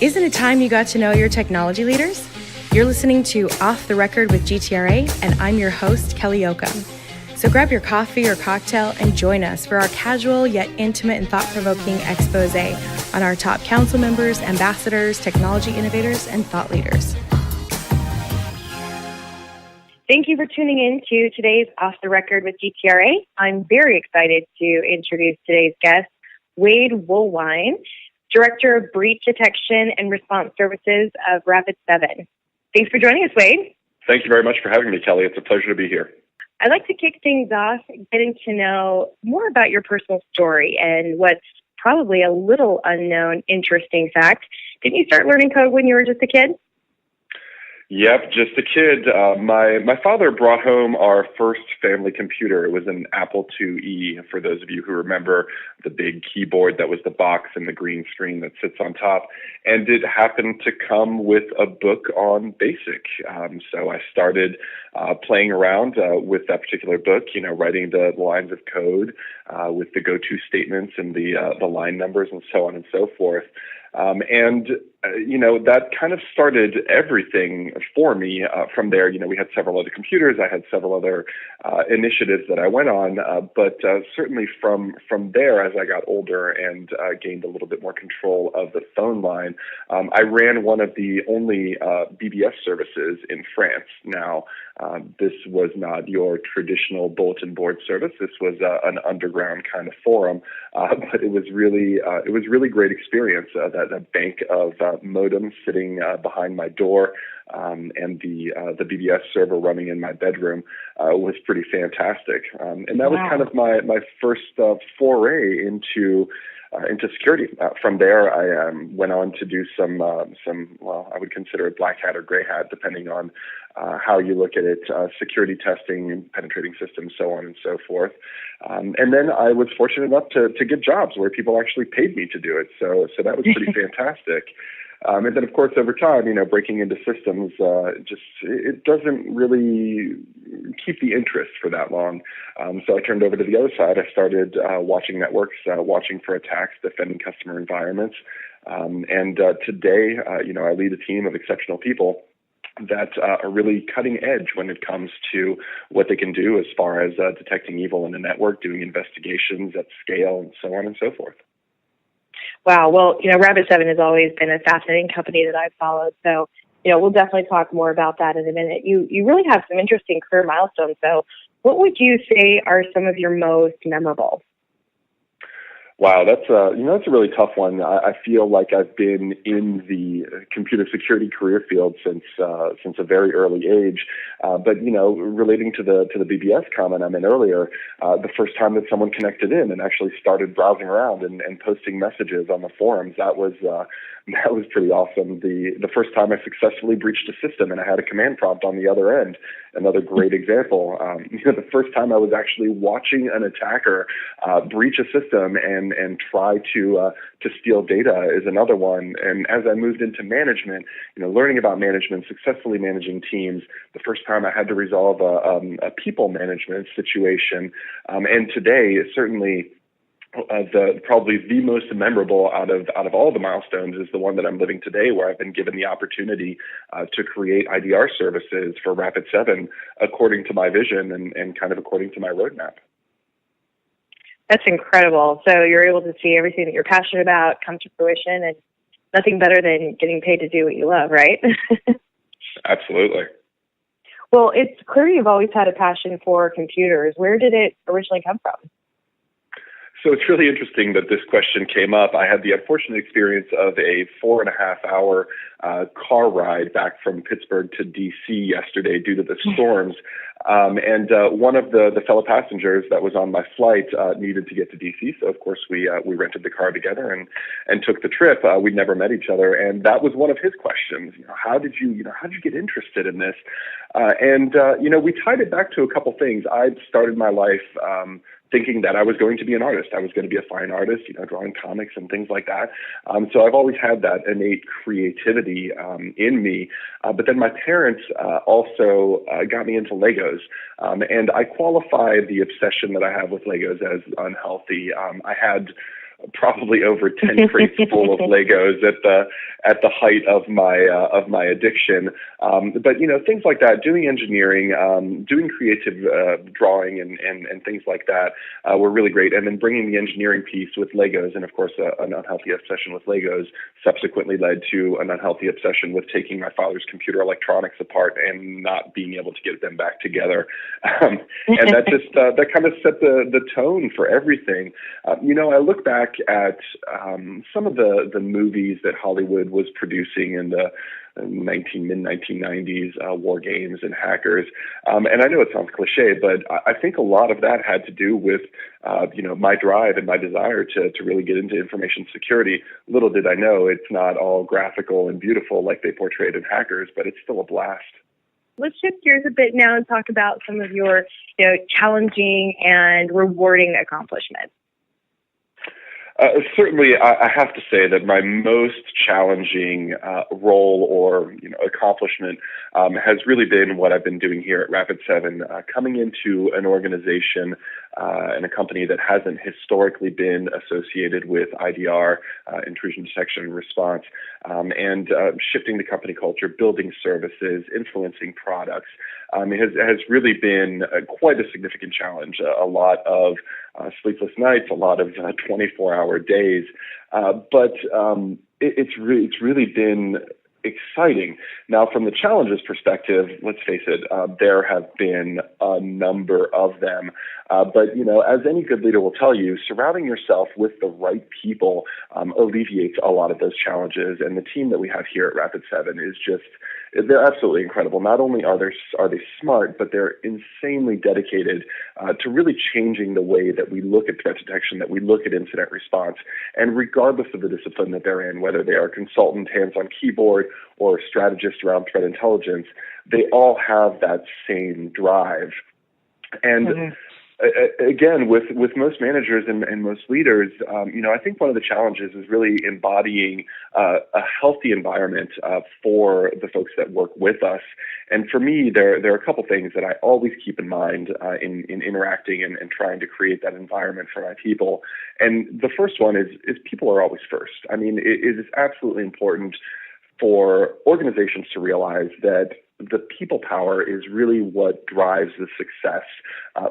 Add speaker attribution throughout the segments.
Speaker 1: Isn't it time you got to know your technology leaders? You're listening to Off the Record with GTRA, and I'm your host, Kelly Oakham. So grab your coffee or cocktail and join us for our casual yet intimate and thought-provoking expose on our top council members, ambassadors, technology innovators, and thought leaders. Thank you for tuning in to today's Off the Record with GTRA. I'm very excited to introduce today's guest, Wade Woolwine, Director of Breach Detection and Response Services of Rapid7. Thanks for joining us, Wade.
Speaker 2: Thank you very much for having me, Kelly. It's a pleasure to be here.
Speaker 1: I'd like to kick things off getting to know more about your personal story and what's probably a little unknown, interesting fact. Didn't you start learning code when you were just a kid?
Speaker 2: Yep, just a kid. My father brought home our first family computer. It was an Apple IIe, for those of you who remember the big keyboard that was the box and the green screen that sits on top. And it happened to come with a book on BASIC. So I started playing around with that particular book, writing the lines of code with the go-to statements and the line numbers and so on and so forth. That kind of started everything for me. From there, we had several other computers. I had several other initiatives that I went on. But certainly from there, as I got older and gained a little bit more control of the phone line, I ran one of the only BBS services in France. Now, this was not your traditional bulletin board service. This was an underground kind of forum, but it was really great experience. That bank of modems sitting behind my door and the BBS server running in my bedroom was pretty fantastic. And that was kind of my first foray into security. From there, I went on to do some I would consider it black hat or gray hat, depending on how you look at it, security testing, penetrating systems, so on and so forth. And then I was fortunate enough to get jobs where people actually paid me to do it. So that was pretty fantastic. And then, of course, over time, breaking into systems, it doesn't really keep the interest for that long. So I turned over to the other side. I started watching networks, watching for attacks, defending customer environments. And today, I lead a team of exceptional people that are really cutting edge when it comes to what they can do as far as detecting evil in the network, doing investigations at scale, and so on and so forth.
Speaker 1: Wow. Well, Rapid7 has always been a fascinating company that I've followed. So, we'll definitely talk more about that in a minute. You really have some interesting career milestones. So what would you say are some of your most memorable?
Speaker 2: Wow, that's a really tough one. I feel like I've been in the computer security career field since a very early age. But relating to the BBS comment I made earlier, the first time that someone connected in and actually started browsing around and posting messages on the forums, that was pretty awesome. The first time I successfully breached a system and I had a command prompt on the other end, another great example. The first time I was actually watching an attacker breach a system and try to steal data is another one. And as I moved into management, learning about management, successfully managing teams, the first time I had to resolve a people management situation. And today, certainly, probably the most memorable out of all the milestones is the one that I'm living today, where I've been given the opportunity to create IDR services for Rapid7 according to my vision and kind of according to my roadmap.
Speaker 1: That's incredible. So you're able to see everything that you're passionate about come to fruition, and nothing better than getting paid to do what you love, right?
Speaker 2: Absolutely.
Speaker 1: Well, it's clear you've always had a passion for computers. Where did it originally come from?
Speaker 2: So it's really interesting that this question came up. I had the unfortunate experience of a 4.5-hour car ride back from Pittsburgh to D.C. yesterday due to the storms. And one of the fellow passengers that was on my flight needed to get to D.C. So, of course, we rented the car together and took the trip. We'd never met each other. And that was one of his questions. How did you get interested in this? We tied it back to a couple things. I'd started my life thinking that I was going to be an artist. I was going to be a fine artist, drawing comics and things like that. So I've always had that innate creativity in me. But then my parents also got me into Legos. And I qualify the obsession that I have with Legos as unhealthy. I had probably over 10 crates full of Legos at the height of my addiction. But things like that, doing engineering, doing creative drawing and things like that were really great. And then bringing the engineering piece with Legos, and of course an unhealthy obsession with Legos, subsequently led to an unhealthy obsession with taking my father's computer electronics apart and not being able to get them back together. And that just that kind of set the tone for everything. I look back at some of the movies that Hollywood was producing in the mid-1990s, war games and hackers. And I know it sounds cliche, but I think a lot of that had to do with, my drive and my desire to really get into information security. Little did I know it's not all graphical and beautiful like they portrayed in Hackers, but it's still a blast.
Speaker 3: Let's shift gears a bit now and talk about some of your, challenging and rewarding accomplishments.
Speaker 2: Certainly, I have to say that my most challenging role or accomplishment has really been what I've been doing here at Rapid7, coming into an organization and a company that hasn't historically been associated with IDR, intrusion detection and response, and shifting the company culture, building services, influencing products. Has really been quite a significant challenge. A lot of sleepless nights, a lot of 24-hour days, but it's really been exciting. Now, from the challenges perspective, let's face it, there have been a number of them. But, as any good leader will tell you, surrounding yourself with the right people alleviates a lot of those challenges. And the team that we have here at Rapid7 is they're absolutely incredible. Not only are they smart, but they're insanely dedicated to really changing the way that we look at threat detection, that we look at incident response. And regardless of the discipline that they're in, whether they are consultant, hands-on keyboard, or strategist around threat intelligence, they all have that same drive. And again, with most managers and most leaders, I think one of the challenges is really embodying a healthy environment for the folks that work with us. And for me, there are a couple things that I always keep in mind in interacting and trying to create that environment for my people. And the first one is people are always first. I mean, it is absolutely important for organizations to realize that the people power is really what drives the success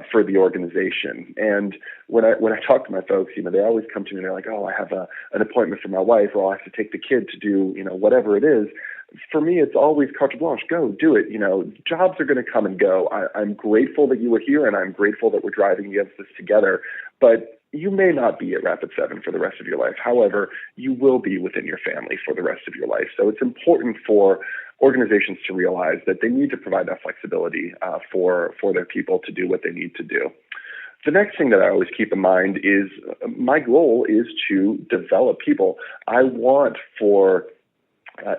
Speaker 2: for the organization. And when I talk to my folks, they always come to me and they're like, oh, I have an appointment for my wife, or I have to take the kid to do, whatever it is. For me, it's always carte blanche. Go do it. Jobs are going to come and go. I'm grateful that you were here, and I'm grateful that we're driving against this together. But you may not be at Rapid7 for the rest of your life. However, you will be within your family for the rest of your life. So it's important for organizations to realize that they need to provide that flexibility for their people to do what they need to do. The next thing that I always keep in mind is my goal is to develop people. I want for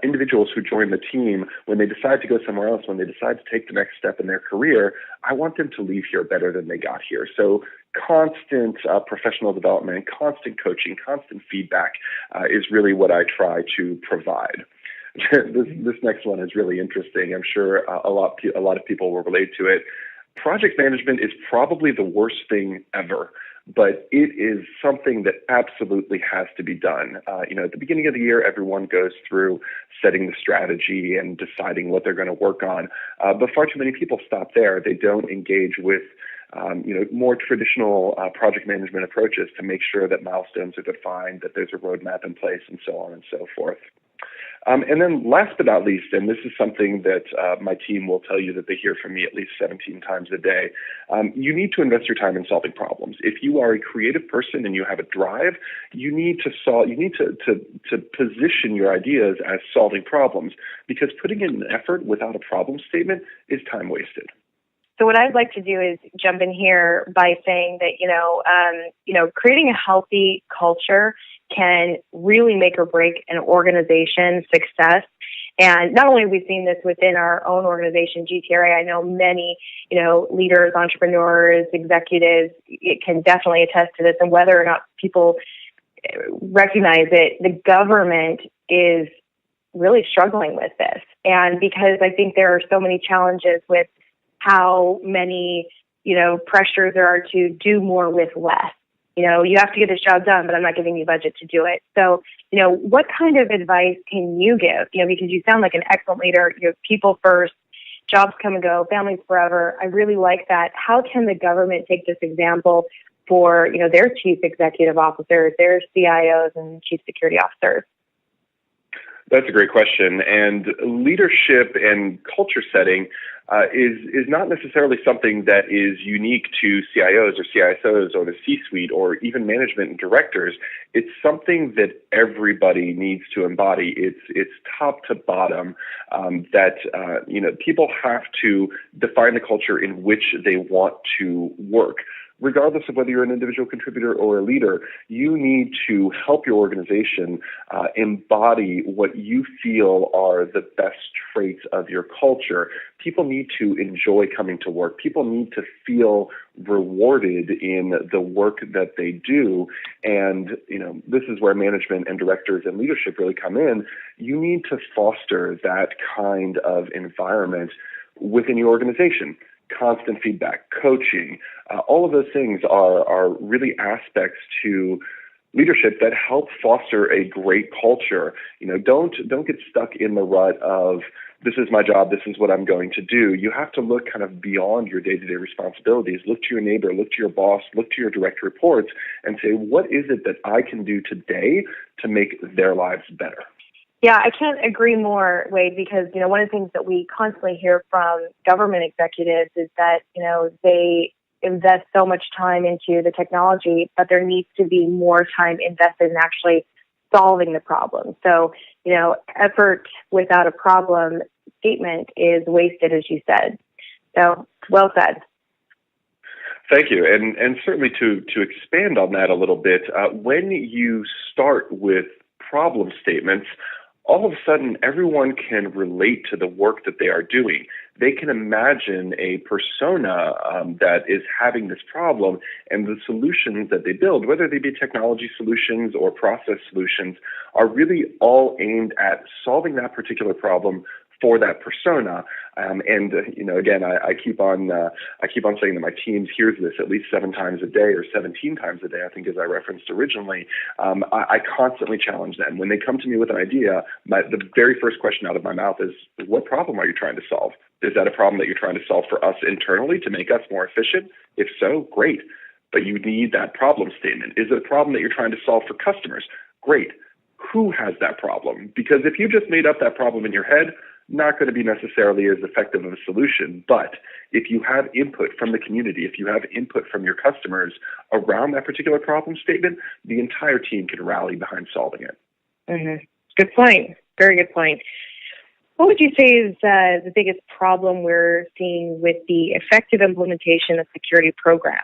Speaker 2: individuals who join the team, when they decide to go somewhere else, when they decide to take the next step in their career, I want them to leave here better than they got here. So constant professional development, constant coaching, constant feedback is really what I try to provide. This next one is really interesting. I'm sure a lot of people will relate to it. Project management is probably the worst thing ever, but it is something that absolutely has to be done. At the beginning of the year, everyone goes through setting the strategy and deciding what they're going to work on. But far too many people stop there. They don't engage with more traditional project management approaches to make sure that milestones are defined, that there's a roadmap in place, and so on and so forth. And then last but not least, and this is something that my team will tell you that they hear from me at least 17 times a day, you need to invest your time in solving problems. If you are a creative person and you have a drive, you need to position your ideas as solving problems, because putting in an effort without a problem statement is time wasted.
Speaker 3: So what I'd like to do is jump in here by saying that, creating a healthy culture can really make or break an organization's success. And not only have we seen this within our own organization, GTRA, I know many, leaders, entrepreneurs, executives can definitely attest to this. And whether or not people recognize it, the government is really struggling with this. And because I think there are so many challenges with how many, pressures there are to do more with less. you have to get this job done, but I'm not giving you budget to do it. So, what kind of advice can you give? Because you sound like an excellent leader. People first, jobs come and go, families forever. I really like that. How can the government take this example for, their chief executive officers, their CIOs and chief security officers?
Speaker 2: That's a great question. And leadership and culture setting is not necessarily something that is unique to CIOs or CISOs or the C-suite or even management and directors. It's something that everybody needs to embody. It's top to bottom that people have to define the culture in which they want to work. Regardless of whether you're an individual contributor or a leader, you need to help your organization embody what you feel are the best traits of your culture. People need to enjoy coming to work. People need to feel rewarded in the work that they do. And, this is where management and directors and leadership really come in. You need to foster that kind of environment within your organization. Constant feedback, coaching, all of those things are really aspects to leadership that help foster a great culture. Don't get stuck in the rut of this is my job, this is what I'm going to do. You have to look kind of beyond your day-to-day responsibilities. Look to your neighbor, look to your boss, look to your direct reports, and say, what is it that I can do today to make their lives better?
Speaker 3: Yeah, I can't agree more, Wade, because, one of the things that we constantly hear from government executives is that, they invest so much time into the technology, but there needs to be more time invested in actually solving the problem. So, effort without a problem statement is wasted, as you said. So, well said.
Speaker 2: Thank you. And certainly to expand on that a little bit, when you start with problem statements, all of a sudden, everyone can relate to the work that they are doing. They can imagine a persona that is having this problem, and the solutions that they build, whether they be technology solutions or process solutions, are really all aimed at solving that particular problem for that persona. Again, I keep on saying that my teams hears this at least 7 times a day or 17 times a day, I think, as I referenced originally. I constantly challenge them. When they come to me with an idea, the very first question out of my mouth is, what problem are you trying to solve? Is that a problem that you're trying to solve for us internally to make us more efficient? If so, great. But you need that problem statement. Is it a problem that you're trying to solve for customers? Great. Who has that problem? Because if you just made up that problem in your head, not going to be necessarily as effective of a solution. But if you have input from the community, if you have input from your customers around that particular problem statement, the entire team can rally behind solving it.
Speaker 3: Mm-hmm. Good point. Very good point. What would you say is the biggest problem we're seeing with the effective implementation of security programs?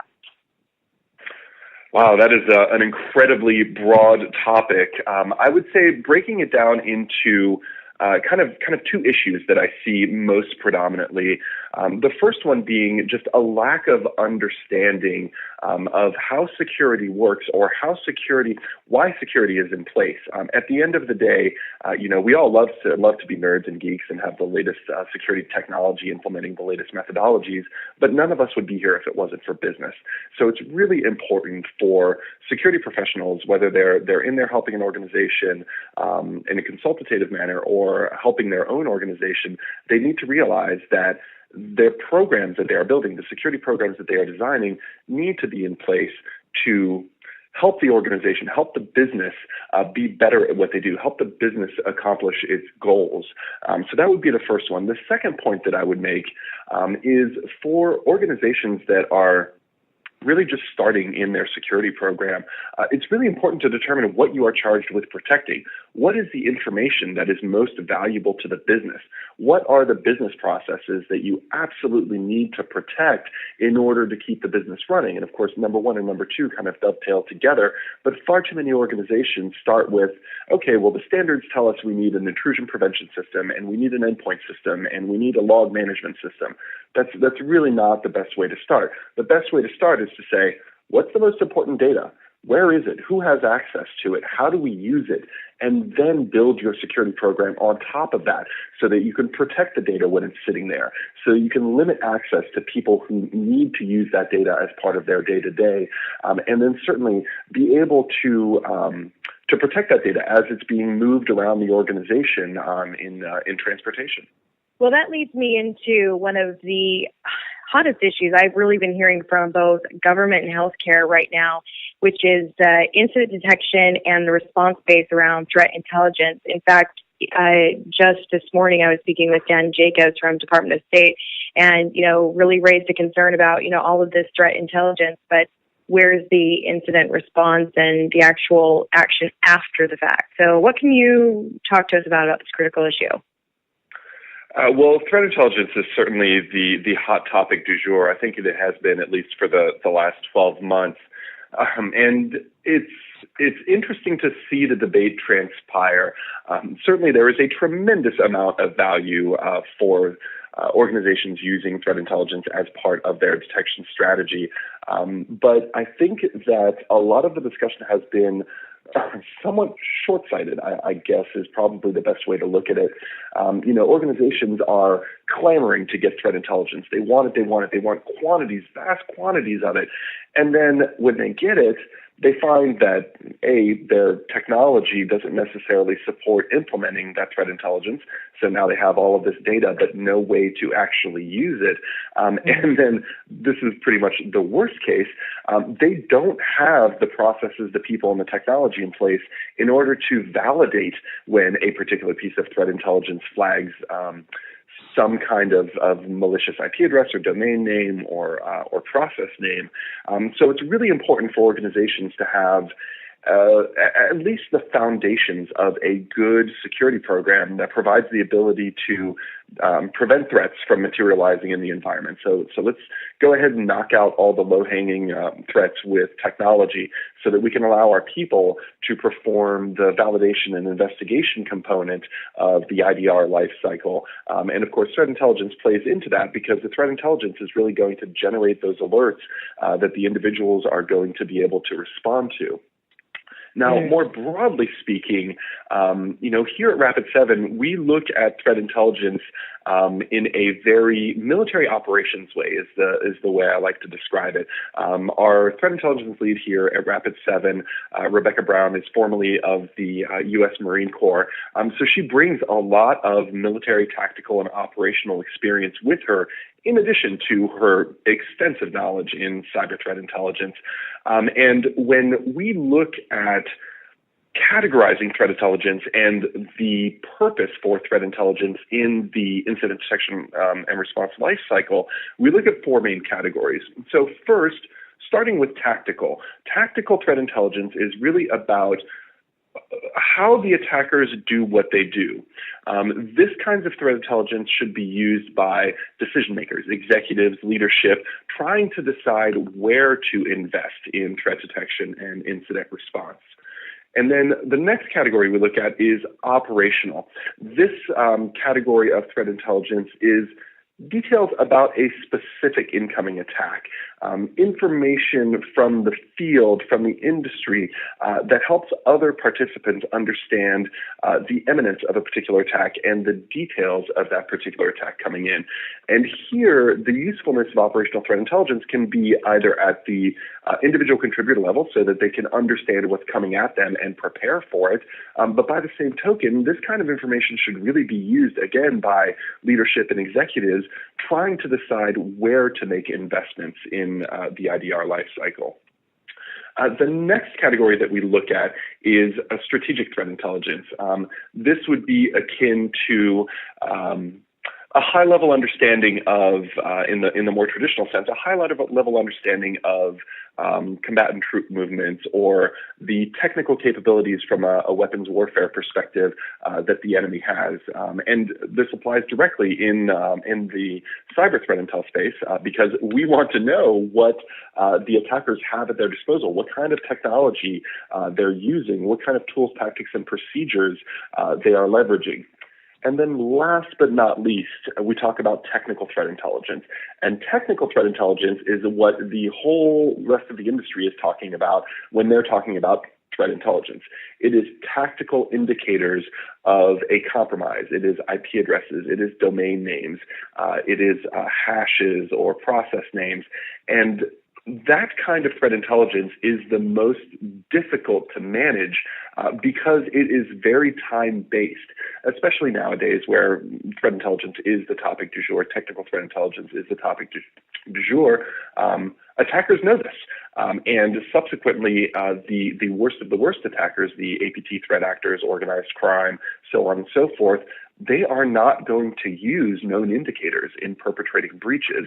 Speaker 2: Wow, that is an incredibly broad topic. I would say breaking it down into kind of 2 issues that I see most predominantly. The first one being just a lack of understanding of how security works or why security is in place. At the end of the day, we all love to be nerds and geeks and have the latest security technology implementing the latest methodologies, but none of us would be here if it wasn't for business. So it's really important for security professionals, whether they're in there helping an organization in a consultative manner or helping their own organization, they need to realize that their programs that they are building, the security programs that they are designing, need to be in place to help the organization, help the business be better at what they do, help the business accomplish its goals. So that would be the first one. The second point that I would make is for organizations that are really just starting in their security program, it's really important to determine what you are charged with protecting. What is the information that is most valuable to the business? What are the business processes that you absolutely need to protect in order to keep the business running? And of course, number 1 and number 2 kind of dovetail together, but far too many organizations start with, okay, well, the standards tell us we need an intrusion prevention system, and we need an endpoint system, and we need a log management system. That's really not the best way to start. The best way to start is to say, what's the most important data? Where is it? Who has access to it? How do we use it? And then build your security program on top of that so that you can protect the data when it's sitting there. So you can limit access to people who need to use that data as part of their day-to-day. And then certainly be able to protect that data as it's being moved around the organization in transportation.
Speaker 3: Well, that leads me into one of the hottest issues I've really been hearing from both government and healthcare right now, which is incident detection and the response base around threat intelligence. In fact, just this morning I was speaking with Dan Jacobs from Department of State and, really raised a concern about, all of this threat intelligence, but where's the incident response and the actual action after the fact? So what can you talk to us about this critical issue?
Speaker 2: Well, threat intelligence is certainly the hot topic du jour. I think it has been at least for the last 12 months. And it's interesting to see the debate transpire. Certainly there is a tremendous amount of value for organizations using threat intelligence as part of their detection strategy. But I think that a lot of the discussion has been somewhat short-sighted, I guess, is probably the best way to look at it. Organizations are clamoring to get threat intelligence. They want it. They want quantities, vast quantities of it. And then when they get it, they find that, their technology doesn't necessarily support implementing that threat intelligence. So now they have all of this data, but no way to actually use it. And then this is pretty much the worst case. They don't have the processes, the people, and the technology in place in order to validate when a particular piece of threat intelligence flags some kind of malicious IP address or domain name or process name. So it's really important for organizations to have at least the foundations of a good security program that provides the ability to prevent threats from materializing in the environment. So let's go ahead and knock out all the low-hanging threats with technology so that we can allow our people to perform the validation and investigation component of the IDR life cycle. And of course, threat intelligence plays into that because the threat intelligence is really going to generate those alerts that the individuals are going to be able to respond to. Now, more broadly speaking, here at Rapid7, we look at threat intelligence in a very military operations way is the way I like to describe it. Our threat intelligence lead here at Rapid7, Rebecca Brown, is formerly of the U.S. Marine Corps. So she brings a lot of military, tactical, and operational experience with her, in addition to her extensive knowledge in cyber threat intelligence. And when we look at categorizing threat intelligence and the purpose for threat intelligence in the incident detection and response lifecycle, we look at four main categories. So first, starting with tactical. Tactical threat intelligence is really about how the attackers do what they do. This kind of threat intelligence should be used by decision makers, executives, leadership, trying to decide where to invest in threat detection and incident response. And then the next category we look at is operational. This category of threat intelligence is details about a specific incoming attack, information from the field, from the industry, that helps other participants understand the imminence of a particular attack and the details of that particular attack coming in. And here, the usefulness of operational threat intelligence can be either at the individual contributor level so that they can understand what's coming at them and prepare for it. But by the same token, this kind of information should really be used, again, by leadership and executives trying to decide where to make investments in the IDR lifecycle. The next category that we look at is a strategic threat intelligence. This would be akin to a high-level understanding of, in the more traditional sense, a high-level understanding of combatant troop movements or the technical capabilities from a weapons warfare perspective that the enemy has. And this applies directly in the cyber threat intel space because we want to know what the attackers have at their disposal, what kind of technology they're using, what kind of tools, tactics, and procedures they are leveraging. And then last but not least, we talk about technical threat intelligence. And technical threat intelligence is what the whole rest of the industry is talking about when they're talking about threat intelligence. It is tactical indicators of a compromise. It is IP addresses. It is domain names. It is hashes or process names. And that kind of threat intelligence is the most difficult to manage because it is very time-based, especially nowadays where threat intelligence is the topic du jour, technical threat intelligence is the topic du jour. Attackers know this. And subsequently, the worst of the worst attackers, the APT threat actors, organized crime, so on and so forth, they are not going to use known indicators in perpetrating breaches.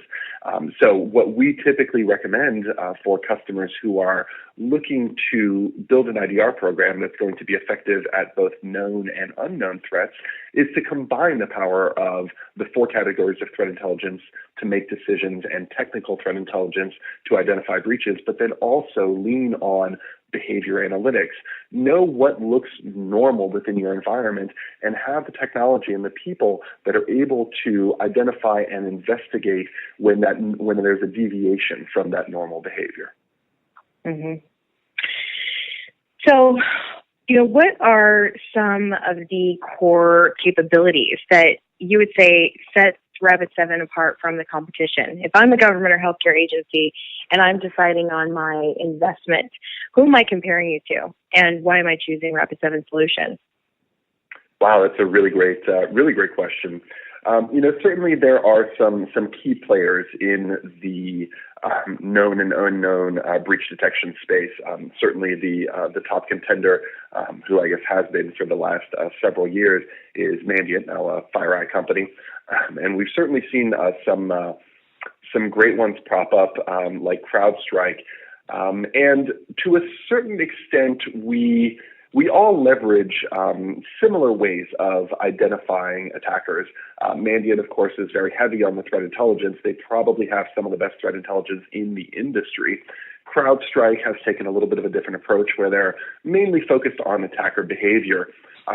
Speaker 2: So what we typically recommend for customers who are looking to build an IDR program that's going to be effective at both known and unknown threats is to combine the power of the four categories of threat intelligence to make decisions and technical threat intelligence to identify breaches, but then also lean on behavior analytics. Know what looks normal within your environment and have the technology and the people that are able to identify and investigate when there's a deviation from that normal behavior.
Speaker 3: Mm-hmm. So, what are some of the core capabilities that you would say set Rapid7 apart from the competition? If I'm a government or healthcare agency and I'm deciding on my investment, who am I comparing you to, and why am I choosing Rapid7 solutions?
Speaker 2: Wow, that's a really great question. Certainly there are some key players in the known and unknown breach detection space. Certainly the top contender, who I guess has been for the last several years, is Mandiant, now a FireEye company, and we've certainly seen some great ones prop up, like CrowdStrike, and to a certain extent we all leverage similar ways of identifying attackers. Mandiant, of course, is very heavy on the threat intelligence. They probably have some of the best threat intelligence in the industry. CrowdStrike has taken a little bit of a different approach where they're mainly focused on attacker behavior,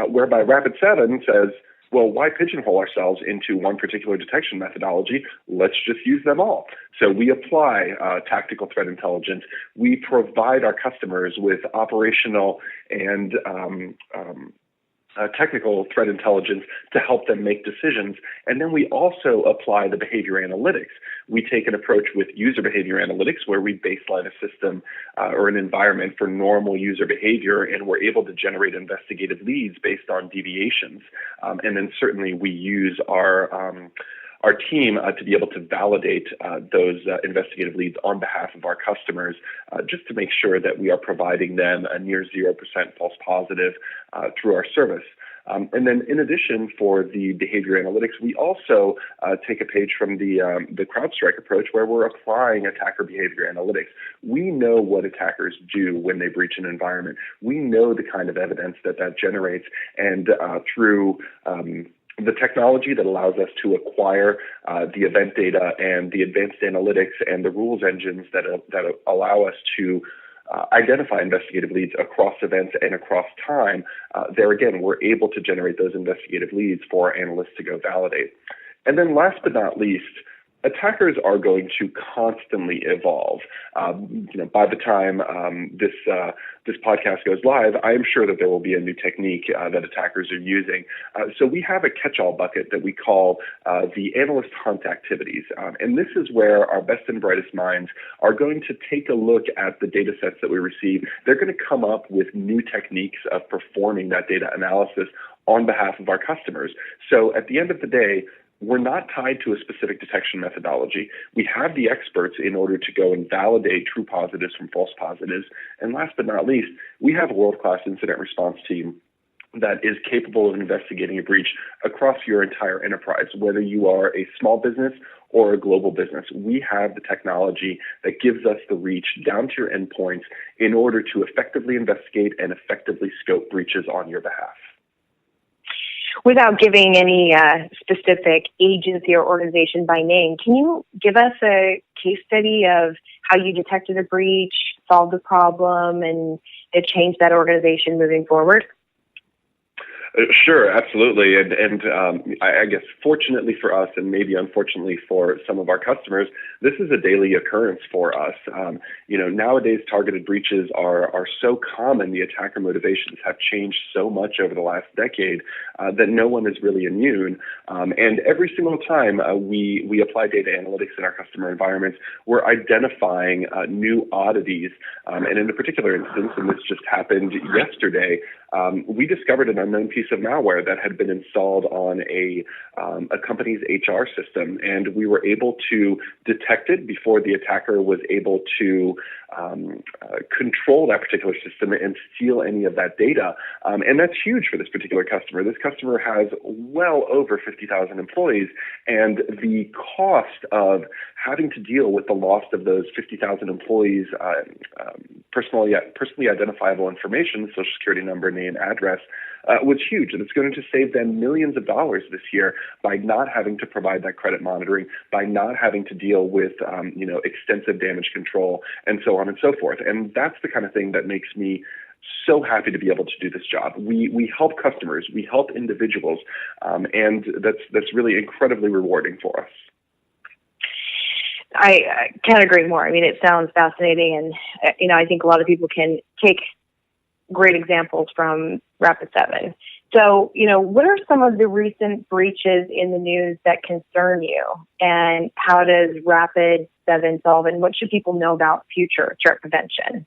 Speaker 2: whereby Rapid7 says, well, why pigeonhole ourselves into one particular detection methodology? Let's just use them all. So we apply tactical threat intelligence. We provide our customers with operational and technical threat intelligence to help them make decisions. And then we also apply the behavior analytics. We take an approach with user behavior analytics where we baseline a system or an environment for normal user behavior, and we're able to generate investigative leads based on deviations. And then certainly we use our team to be able to validate those investigative leads on behalf of our customers, just to make sure that we are providing them a near 0% false positive through our service. And then in addition, for the behavior analytics, we also take a page from the CrowdStrike approach where we're applying attacker behavior analytics. We know what attackers do when they breach an environment. We know the kind of evidence that generates, and through the technology that allows us to acquire the event data and the advanced analytics and the rules engines that allow us to identify investigative leads across events and across time, there again, we're able to generate those investigative leads for analysts to go validate. And then last but not least, attackers are going to constantly evolve. By the time this podcast goes live, I am sure that there will be a new technique that attackers are using. So we have a catch-all bucket that we call the analyst hunt activities. And this is where our best and brightest minds are going to take a look at the data sets that we receive. They're going to come up with new techniques of performing that data analysis on behalf of our customers. So at the end of the day, we're not tied to a specific detection methodology. We have the experts in order to go and validate true positives from false positives. And last but not least, we have a world-class incident response team that is capable of investigating a breach across your entire enterprise, whether you are a small business or a global business. We have the technology that gives us the reach down to your endpoints in order to effectively investigate and effectively scope breaches on your behalf.
Speaker 3: Without giving any specific agency or organization by name, can you give us a case study of how you detected a breach, solved the problem, and it changed that organization moving forward?
Speaker 2: Sure, absolutely. I guess fortunately for us, and maybe unfortunately for some of our customers, this is a daily occurrence for us. Nowadays targeted breaches are so common. The attacker motivations have changed so much over the last decade that no one is really immune. And every single time we apply data analytics in our customer environments, we're identifying new oddities. And in a particular instance, and this just happened yesterday, we discovered an unknown piece of malware that had been installed on a company's HR system, and we were able to detect it before the attacker was able to control that particular system and steal any of that data. And that's huge for this particular customer. This customer has well over 50,000 employees, and the cost of having to deal with the loss of those 50,000 employees' personally identifiable information, social security number, name, address, was huge. And it's going to save them millions of dollars this year by not having to provide that credit monitoring, by not having to deal with extensive damage control, and so on and so forth. And that's the kind of thing that makes me so happy to be able to do this job. We help customers, we help individuals, and that's really incredibly rewarding for us.
Speaker 3: I can't agree more. I mean, it sounds fascinating, and I think a lot of people can take great examples from Rapid7. So, what are some of the recent breaches in the news that concern you, and how does Rapid7 solve, and what should people know about future threat prevention?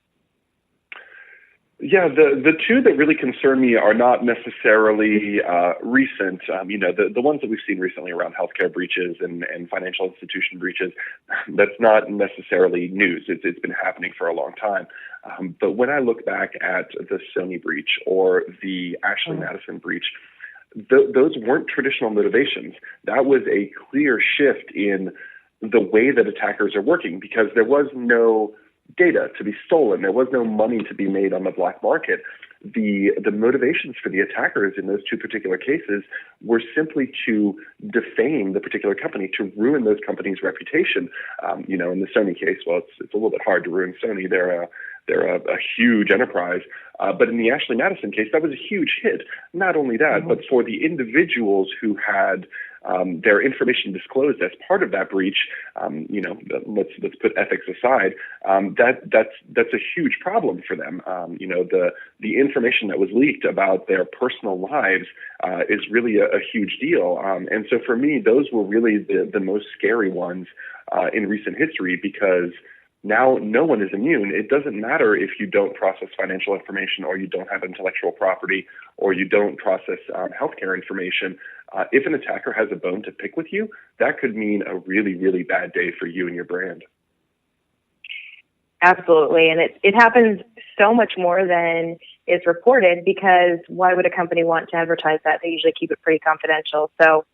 Speaker 2: Yeah, the two that really concern me are not necessarily recent. The ones that we've seen recently around healthcare breaches and financial institution breaches, that's not necessarily news. It's been happening for a long time. But when I look back at the Sony breach or the Ashley Madison breach, those weren't traditional motivations. That was a clear shift in the way that attackers are working, because there was no data to be stolen. There was no money to be made on the black market. The motivations for the attackers in those two particular cases were simply to defame the particular company, to ruin those companies' reputation. In the Sony case, well, it's a little bit hard to ruin Sony. They're a huge enterprise. But in the Ashley Madison case, that was a huge hit. Not only that, but for the individuals who had their information disclosed as part of that breach, let's put ethics aside, that's a huge problem for them. The information that was leaked about their personal lives is really a huge deal. And so for me, those were really the most scary ones in recent history, because now no one is immune. It doesn't matter if you don't process financial information, or you don't have intellectual property, or you don't process healthcare information. If an attacker has a bone to pick with you, that could mean a really, really bad day for you and your brand.
Speaker 3: Absolutely. And it happens so much more than is reported, because why would a company want to advertise that? They usually keep it pretty confidential. So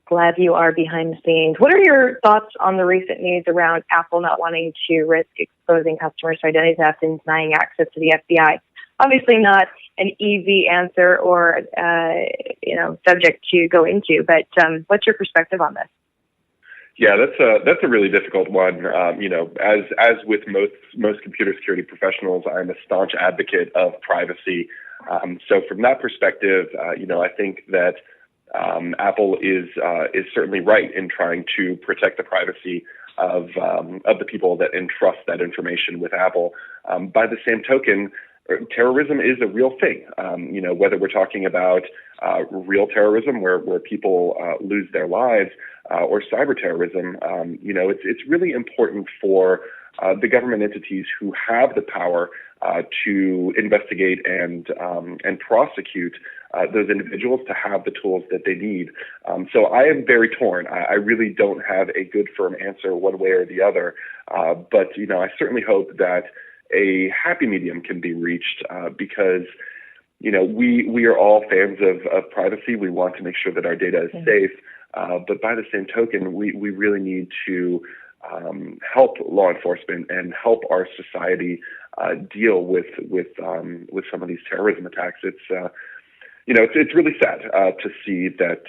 Speaker 3: glad you are behind the scenes. What are your thoughts on the recent news around Apple not wanting to risk exposing customers to identity theft and denying access to the FBI? Obviously not an easy answer or, subject to go into, but what's your perspective on this?
Speaker 2: Yeah, that's a really difficult one. As with most computer security professionals, I'm a staunch advocate of privacy. So from that perspective, I think that Apple is certainly right in trying to protect the privacy of the people that entrust that information with Apple. By the same token, terrorism is a real thing. Whether we're talking about real terrorism where people lose their lives, or cyber terrorism, it's really important for the government entities who have the power to investigate and prosecute those individuals to have the tools that they need. So I am very torn. I really don't have a good firm answer one way or the other. But I certainly hope that a happy medium can be reached, because we are all fans of privacy. We want to make sure that our data is safe. But by the same token, we really need to help law enforcement and help our society deal with some of these terrorism attacks. It's really sad to see that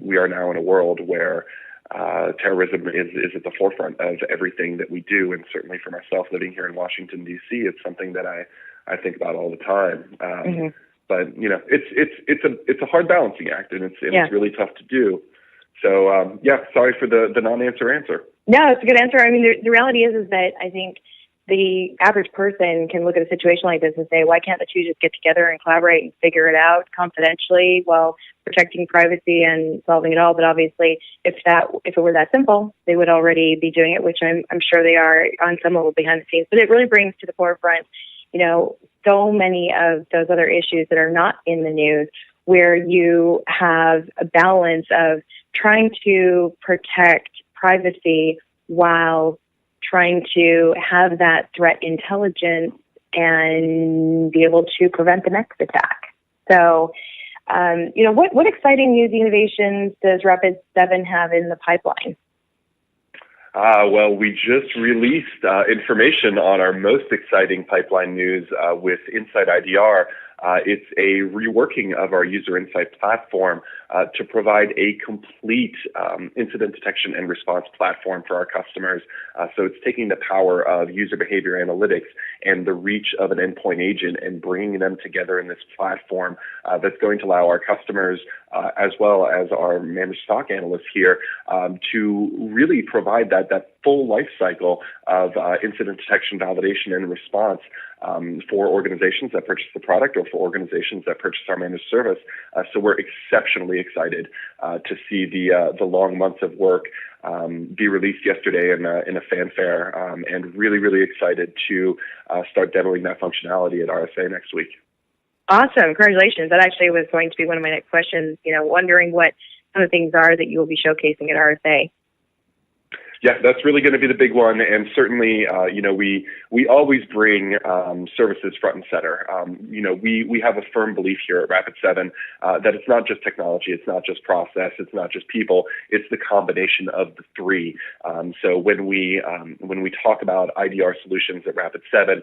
Speaker 2: we are now in a world where terrorism is at the forefront of everything that we do, and certainly for myself living here in Washington, D.C., it's something that I think about all the time. But it's a hard balancing act, and it's really tough to do. So sorry for the non-answer answer.
Speaker 3: No, it's a good answer. I mean, the reality is that I think the average person can look at a situation like this and say, why can't the two just get together and collaborate and figure it out confidentially while protecting privacy and solving it all? But obviously, if it were that simple, they would already be doing it, which I'm sure they are on some level behind the scenes. But it really brings to the forefront, so many of those other issues that are not in the news, where you have a balance of trying to protect privacy while trying to have that threat intelligence and be able to prevent the next attack. So, what exciting news innovations does Rapid7 have in the pipeline?
Speaker 2: Well, we just released information on our most exciting pipeline news with Insight IDR. It's a reworking of our user insight platform to provide a complete incident detection and response platform for our customers. So it's taking the power of user behavior analytics and the reach of an endpoint agent and bringing them together in this platform that's going to allow our customers, as well as our managed stock analysts here, to really provide that full life cycle of incident detection, validation, and response for organizations that purchase the product or for organizations that purchase our managed service. So we're exceptionally excited to see the long months of work be released yesterday in a fanfare, and really, really excited to start demoing that functionality at RSA next week.
Speaker 3: Awesome. Congratulations. That actually was going to be one of my next questions, wondering what some of the things are that you will be showcasing at RSA.
Speaker 2: Yeah, that's really going to be the big one, and certainly, we always bring services front and center. We have a firm belief here at Rapid7 that it's not just technology, it's not just process, it's not just people, it's the combination of the three. So when we talk about IDR solutions at Rapid7,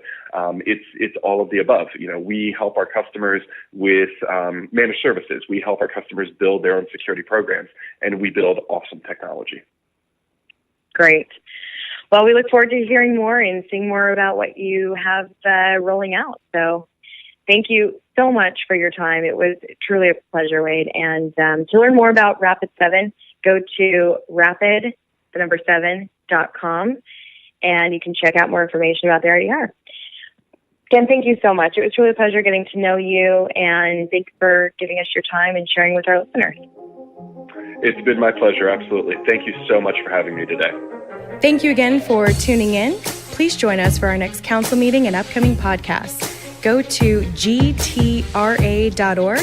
Speaker 2: it's all of the above. We help our customers with managed services, we help our customers build their own security programs, and we build awesome technology.
Speaker 3: Great. Well, we look forward to hearing more and seeing more about what you have rolling out. So thank you so much for your time. It was truly a pleasure, Wade. And to learn more about Rapid7, go to rapid7.com, and you can check out more information about their IDR. Again, thank you so much. It was really a pleasure getting to know you, and thanks for giving us your time and sharing with our listeners.
Speaker 2: It's been my pleasure, absolutely. Thank you so much for having me today.
Speaker 1: Thank you again for tuning in. Please join us for our next council meeting and upcoming podcasts. Go to gtra.org.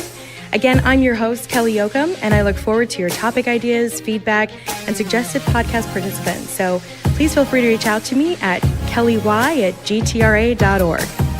Speaker 1: Again, I'm your host, Kelly Yoakum, and I look forward to your topic ideas, feedback, and suggested podcast participants. So please feel free to reach out to me at kelly@gtra.org.